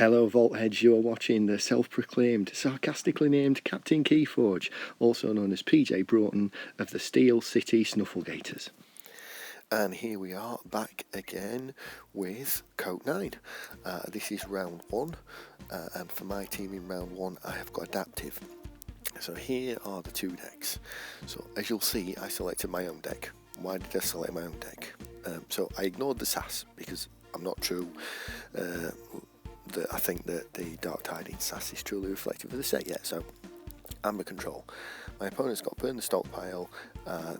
Hello Voltheads, you are watching the self-proclaimed, sarcastically named Captain KeyForge, also known as PJ Broughton of the Steel City Snufflegators. And here we are back again with KOTE 9. This is round 1, and for my team in round 1 I have got adaptive. So here are the 2 decks. So as you'll see, I selected my own deck. Why did I select my own deck? So I ignored the SAS because I'm not true. I think that the Dark Tiding SAS is truly reflective of the set yet. So Amber Control. My opponent's got Burn the Stockpile.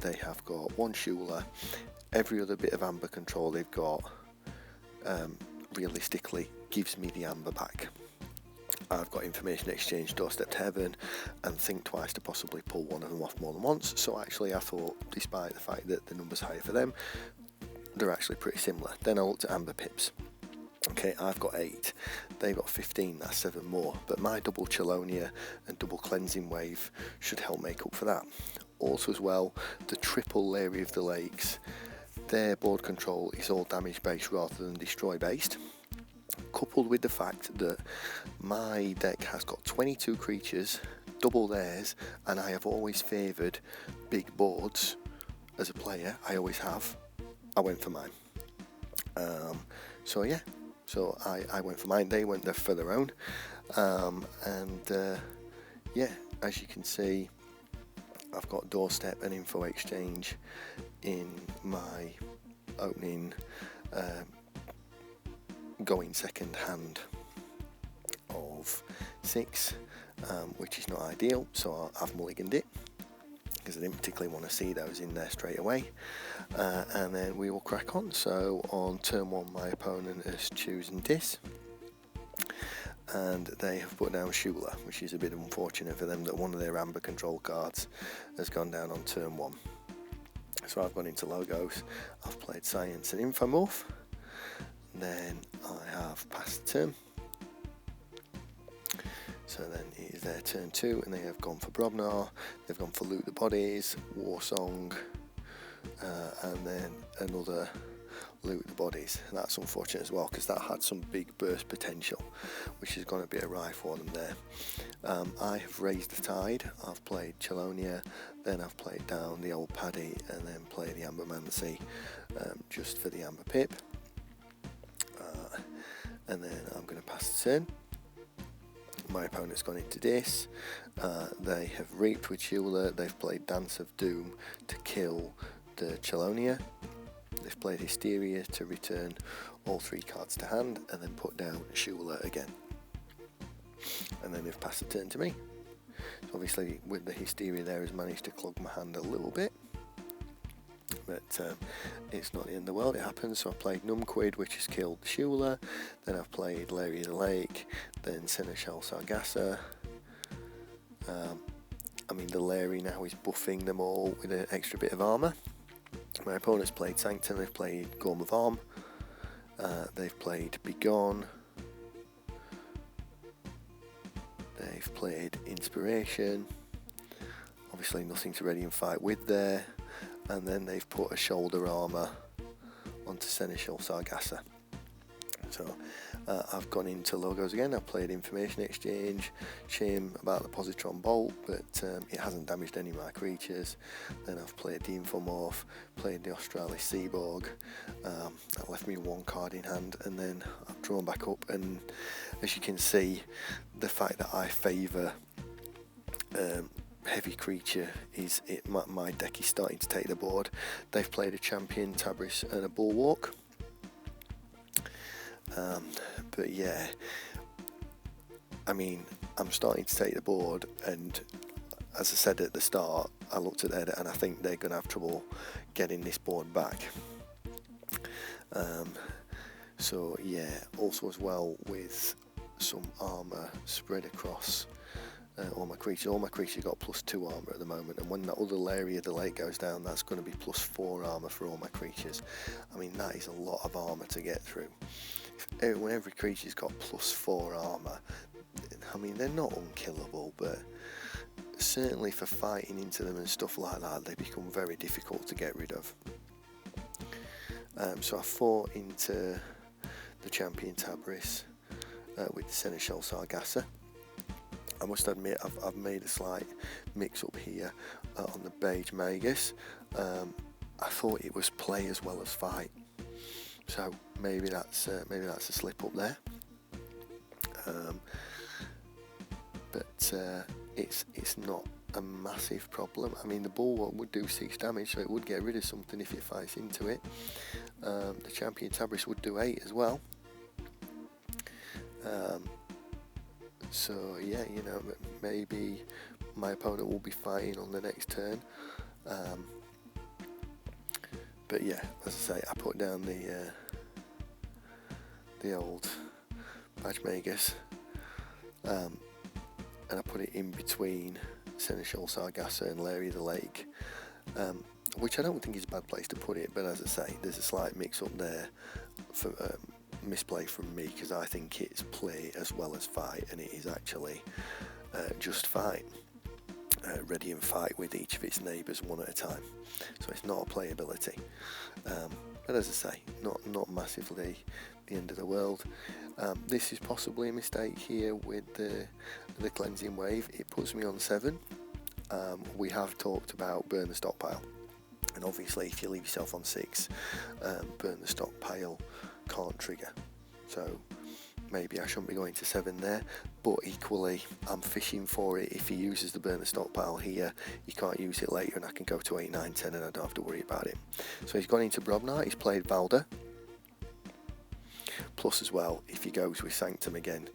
They have got 1 Schuler. Every other bit of Amber Control they've got realistically gives me the Amber back. I've got Information Exchange, Doorstep to Heaven, and Think Twice to possibly pull one of them off more than once. So actually I thought, despite the fact that the number's higher for them, they're actually pretty similar. Then I looked at Amber Pips. Okay, I've got 8, they've got 15, that's 7 more, but my double Chelonia and double Cleansing Wave should help make up for that. Also as well, the triple Larry of the Lakes, their board control is all damage based rather than destroy based, coupled with the fact that my deck has got 22 creatures, double theirs, and I have always favoured big boards as a player, I always have. I went for mine. So yeah. So I went for mine, they went there for their own, yeah, as you can see, I've got Doorstep and Info Exchange in my opening going second hand of 6, which is not ideal, so I've mulliganed it, because I didn't particularly want to see those in there straight away. And then we will crack on. So on turn 1 my opponent is choosing this, and they have put down Schuler, which is a bit unfortunate for them that one of their Amber Control cards has gone down on turn 1. So I've gone into logos, I've played Science and Infomorph, then I have passed the turn. So then it is their turn 2, and they have gone for Brobnar, they've gone for Loot the Bodies, Warsong, and then another Loot the Bodies. That's unfortunate as well, because that had some big burst potential, which is going to be a ride for them there. I have raised the tide, I've played Chelonia, then I've played down the old Paddy, and then played the Ambermancy just for the Amber Pip. And then I'm going to pass the turn. My opponent's gone into this, they have reaped with Schuler, they've played Dance of Doom to kill the Chelonia, they've played Hysteria to return all 3 cards to hand, and then put down Schuler again. And then they've passed the turn to me. So obviously with the Hysteria there has managed to clog my hand a little bit, but it's not the end of the world, it happens. So I played Numquid, which has killed Schuler, then I've played Larry of the Lake, then Seneschal Sargasso. I mean, the Larry now is buffing them all with an extra bit of armour. My opponent's played Sanctum, they've played Gorm of Arm, they've played Begone, they've played Inspiration, obviously nothing to ready and fight with there. And then they've put a shoulder armour onto Seneschal Sargasso. So I've gone into logos again, I've played Information Exchange, shame about the Positron Bolt, but it hasn't damaged any of my creatures. Then I've played the Infomorph, played the Australis Seaborg, that left me 1 card in hand, and then I've drawn back up, and as you can see, the fact that I favour heavy creature is it. My deck is starting to take the board. They've played a Champion, Tabris and a Bulwark, but yeah, I mean, I'm starting to take the board, and as I said at the start, I looked at that and I think they're going to have trouble getting this board back. So yeah, also as well with some armour spread across all my creatures got +2 armour at the moment, and when that other Larry of the Lake goes down, that's going to be +4 armour for all my creatures. I mean, that is a lot of armour to get through. When every creature's got +4 armour, I mean, they're not unkillable, but certainly for fighting into them and stuff like that, they become very difficult to get rid of. So I fought into the Champion Tabris, with the Seneschal Sargasso. I must admit I've made a slight mix up here on the Beige Magus. I thought it was play as well as fight, so maybe that's a slip up there. But it's not a massive problem. I mean, the Bulwark would do 6 damage, so it would get rid of something if it fights into it. The Champion Tabris would do 8 as well. So yeah, you know, maybe my opponent will be fighting on the next turn. But yeah, as I say, I put down the old Badge Magus, and I put it in between Seneschal Sargasso and Larry the Lake, which I don't think is a bad place to put it, but as I say, there's a slight mix up there for misplay from me, because I think it's play as well as fight, and it is actually just fight, ready and fight with each of its neighbours one at a time, so it's not a playability. But as I say, not massively the end of the world. This is possibly a mistake here with the Cleansing Wave. It puts me on 7. We have talked about burn the stockpile, and obviously if you leave yourself on 6, burn the stockpile can't trigger, so maybe I shouldn't be going to 7 there, but equally I'm fishing for it. If he uses the burn the stockpile here, he can't use it later, and I can go to 8, 9, 10 and I don't have to worry about it. So he's gone into Brobnar, he's played Valda, plus as well, if he goes with Sanctum again,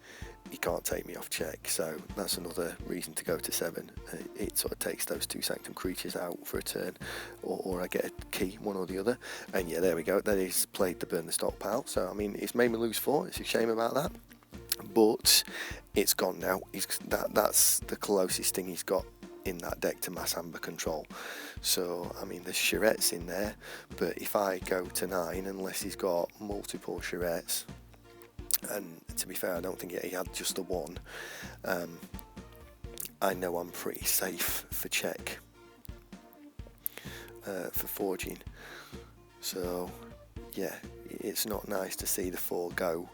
he can't take me off check, so that's another reason to go to 7. It sort of takes those 2 Sanctum creatures out for a turn, or I get a key, one or the other. And yeah, there we go, that is played to burn the stockpile. So I mean, it's made me lose 4, it's a shame about that, but it's gone now. That's the closest thing he's got in that deck to mass amber control. So I mean, there's charrettes in there, but if I go to 9, unless he's got multiple charrettes, and to be fair, I don't think he had just the one, I know I'm pretty safe for check, for forging. So yeah, it's not nice to see the 4 go,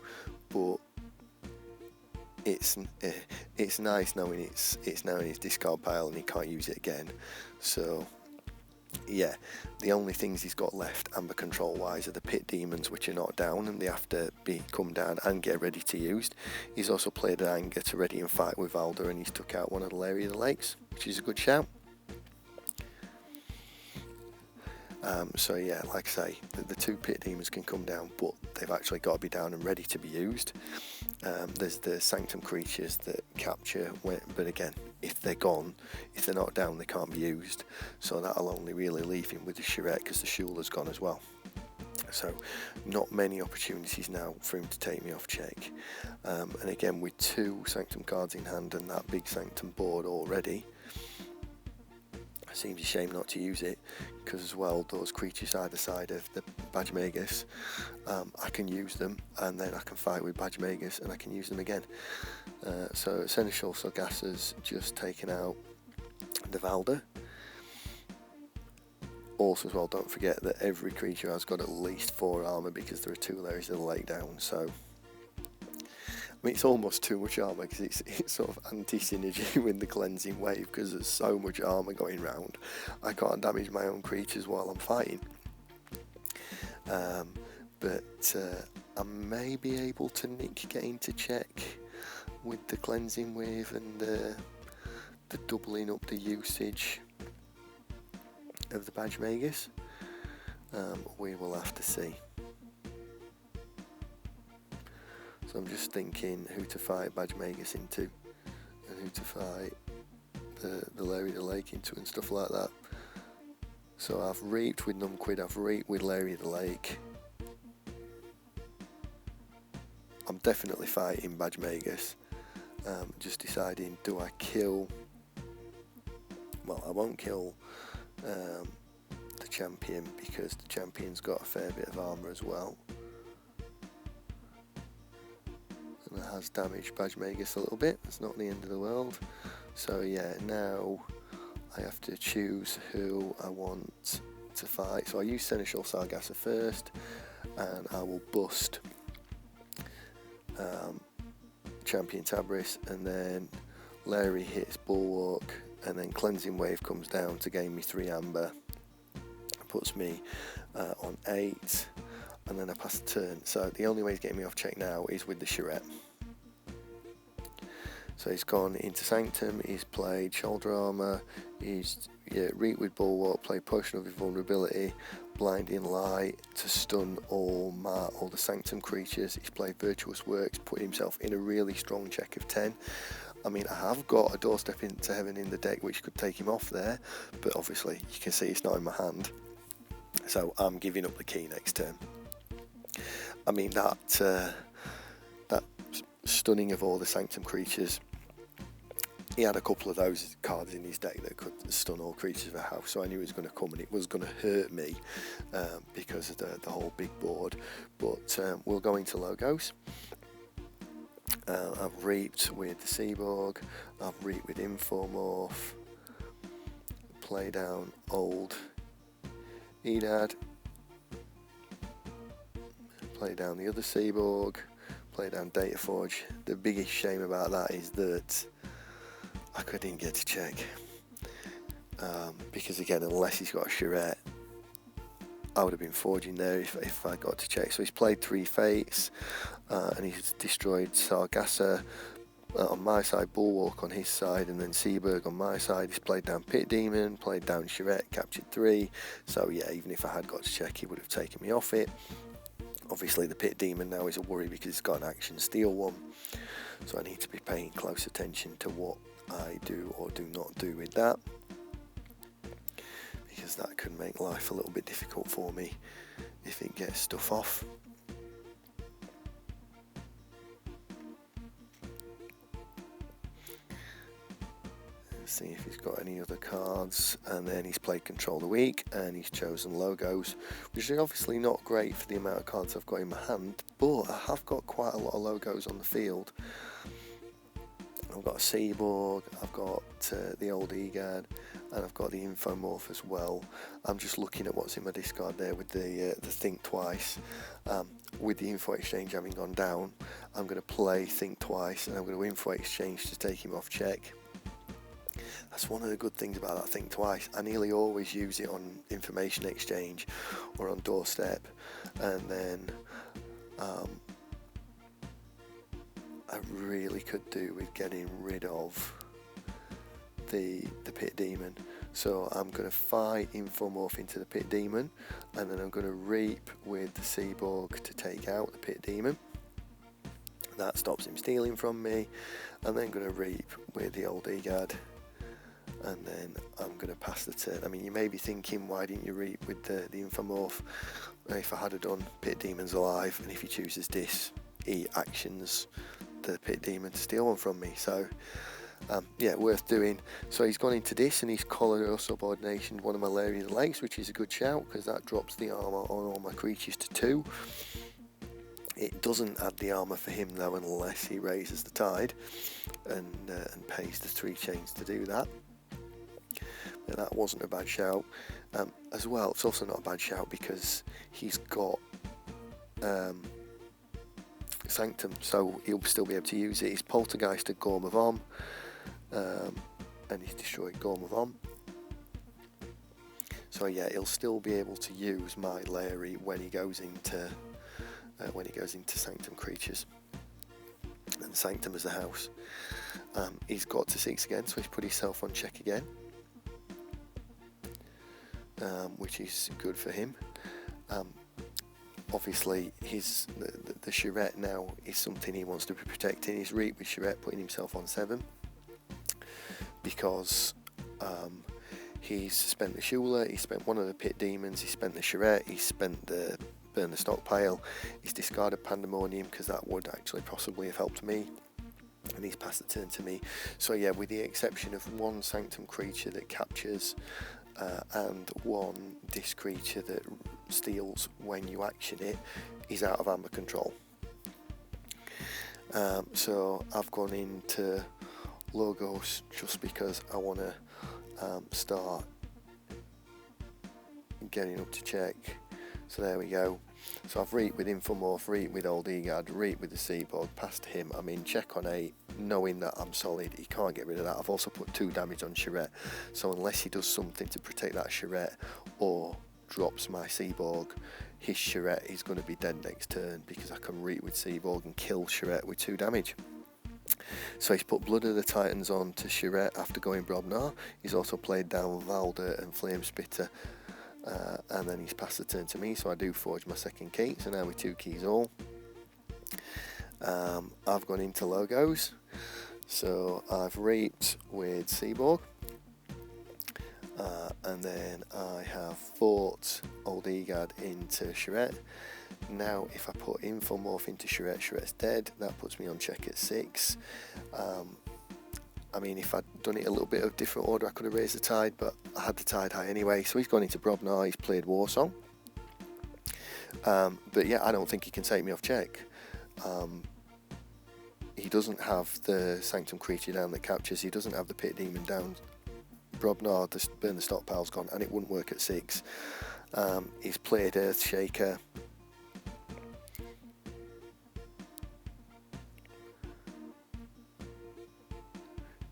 but it's nice knowing it's now in his discard pile and he can't use it again. So yeah, the only things he's got left amber control wise are the pit demons, which are not down and they have to come down and get ready to use. He's also played an anger to ready and fight with Valda, and he's took out one of the Larry of the Lakes, which is a good shout. So yeah, like I say, the 2 pit demons can come down, but they've actually got to be down and ready to be used. There's the Sanctum creatures that capture, but again, if they're gone, if they're not down, they can't be used. So that'll only really leave him with the Charette, because the Shuler's gone as well. So not many opportunities now for him to take me off check. And again, with 2 Sanctum cards in hand and that big Sanctum board already, it seems a shame not to use it, because as well, those creatures either side of the Badge Magus, I can use them, and then I can fight with Badge Magus and I can use them again. So Seneschal Sargasso's just taken out the Valda. Also as well, don't forget that every creature has got at least 4 armour, because there are 2 layers of the lake down, so I mean, it's almost too much armour, because it's sort of anti-synergy with the Cleansing Wave, because there's so much armour going round. I can't damage my own creatures while I'm fighting. But I may be able to nick getting to check with the Cleansing Wave and the doubling up the usage of the Badge Magus. We will have to see. So I'm just thinking who to fight Badge Magus into, and who to fight the Larry the Lake into and stuff like that. So I've reaped with Numquid, I've reaped with Larry the Lake. I'm definitely fighting Badge Magus. Just deciding, do I kill... Well, I won't kill the champion, because the champion's got a fair bit of armour as well. And it has damaged Badge Magus a little bit. It's not the end of the world. So yeah, now I have to choose who I want to fight. So I use Seneschal Sargasso first, and I will bust Champion Tabris, and then Larry hits Bulwark, and then Cleansing Wave comes down to gain me 3 amber, puts me on 8, and then I pass the turn. So the only way he's getting me off check now is with the Charette. So he's gone into Sanctum, he's played Shoulder Armour, he's Reek with Bulwark, played Potion of Invulnerability, Blinding Light to stun all the Sanctum creatures. He's played Virtuous Works, put himself in a really strong check of 10. I mean, I have got a Doorstep into Heaven in the deck which could take him off there, but obviously you can see it's not in my hand. So I'm giving up the key next turn. I mean, that stunning of all the Sanctum creatures, he had a couple of those cards in his deck that could stun all creatures of a house, so I knew it was going to come and it was going to hurt me because of the whole big board. But we'll go into logos. I've reaped with the Seaborg, I've reaped with Infomorph, play down old Edad, play down the other Seaborg, play down Dataforge. The biggest shame about that is that I couldn't get to check, because again, unless he's got a Charette, I would have been forging there if I got to check. So he's played 3 Fates, and he's destroyed Sargassa on my side, Bulwark on his side, and then Seaberg on my side. He's played down Pit Demon, played down Charette, captured 3. So yeah, even if I had got to check, he would have taken me off it. Obviously the Pit Demon now is a worry because it's got an action steal 1, so I need to be paying close attention to what I do or do not do with that, because that could make life a little bit difficult for me if it gets stuff off. Let's see if he's got any other cards, and then he's played Control of the Week and he's chosen logos, which are obviously not great for the amount of cards I've got in my hand, but I have got quite a lot of logos on the field. I've got a Seaborg, I've got the old Egad, and I've got the Infomorph as well. I'm just looking at what's in my discard there with the Think Twice. With the Info Exchange having gone down, I'm going to play Think Twice, and I'm going to Info Exchange to take him off check. That's one of the good things about that Think Twice. I nearly always use it on Information Exchange or on Doorstep, and then I really could do with getting rid of the Pit Demon. So I'm going to fight Infomorph into the Pit Demon, and then I'm going to reap with the Seaborg to take out the Pit Demon. That stops him stealing from me, and then going to reap with the old Egad, and then I'm going to pass the turn. I mean, you may be thinking, why didn't you reap with the Infomorph? If I had done, Pit Demon's alive, and if he chooses this, he actions the Pit Demon to steal one from me. So yeah, worth doing. So he's gone into this, and he's Collar Subordination one of my Larian legs, which is a good shout because that drops the armor on all my creatures to 2. It doesn't add the armor for him though, unless he raises the tide and pays the 3 chains to do that. But that wasn't a bad shout. As well, it's also not a bad shout because he's got Sanctum, so he'll still be able to use it. He's Poltergeist at Gorm of Om, and he's destroyed Gorm of Om. So yeah, he'll still be able to use my Larry when he goes into Sanctum creatures and Sanctum as a house. He's got to 6 again, so he's put himself on check again, which is good for him. Obviously, the Charette now is something he wants to be protecting. He's reaped with Charette, putting himself on 7, because he's spent the Shula, he spent one of the Pit Demons, he spent the Charette, he spent the Burn the Stockpile, he's discarded Pandemonium because that would actually possibly have helped me, and he's passed the turn to me. So yeah, with the exception of 1 Sanctum creature that captures and 1 disc creature that steals when you action it, he's out of amber control. So I've gone into logos just because I want to start getting up to check. So there we go. So I've reaped with Infomorph, reaped with Old Egad, reaped with the Seaborg, past him. I mean, check on 8, knowing that I'm solid, he can't get rid of that. I've also put 2 damage on Charette, so unless he does something to protect that Charette or drops my Seaborg, his Charette is going to be dead next turn, because I can reap with Seaborg and kill Charette with 2 damage. So he's put Blood of the Titans on to Charette after going Brobnar. He's also played down Valder and Flamespitter, and then he's passed the turn to me, so I do forge my second key. So now with 2 keys all, I've gone into logos. So I've reaped with Seaborg, and then I have fought Old Egad into Charette. Now if I put Infomorph into Charette, Charette's dead. That puts me on check at 6. I mean, if I'd done it a little bit of different order, I could have raised the tide, but I had the tide high anyway. So he's gone into Brobnar, he's played Warsong. But yeah, I don't think he can take me off check. He doesn't have the Sanctum Creature down that captures, he doesn't have the Pit Demon down. Brobnar, the Burn the Stockpile's gone, and it wouldn't work at 6. He's played Earthshaker.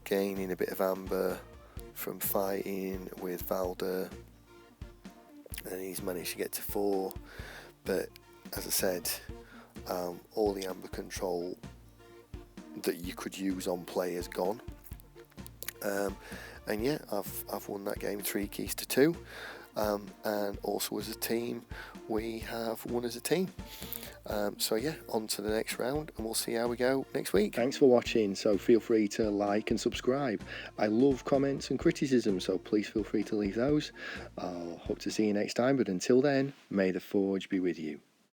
Gaining a bit of amber from fighting with Valder, and he's managed to get to 4, but as I said, all the amber control that you could use on play is gone, and yeah, I've won that game 3 keys to 2, and also as a team we have won as a team. So yeah, on to the next round, and we'll see how we go next week. Thanks for watching, so feel free to like and subscribe. I love comments and criticism, so please feel free to leave those. I'll hope to see you next time, but until then, may the forge be with you.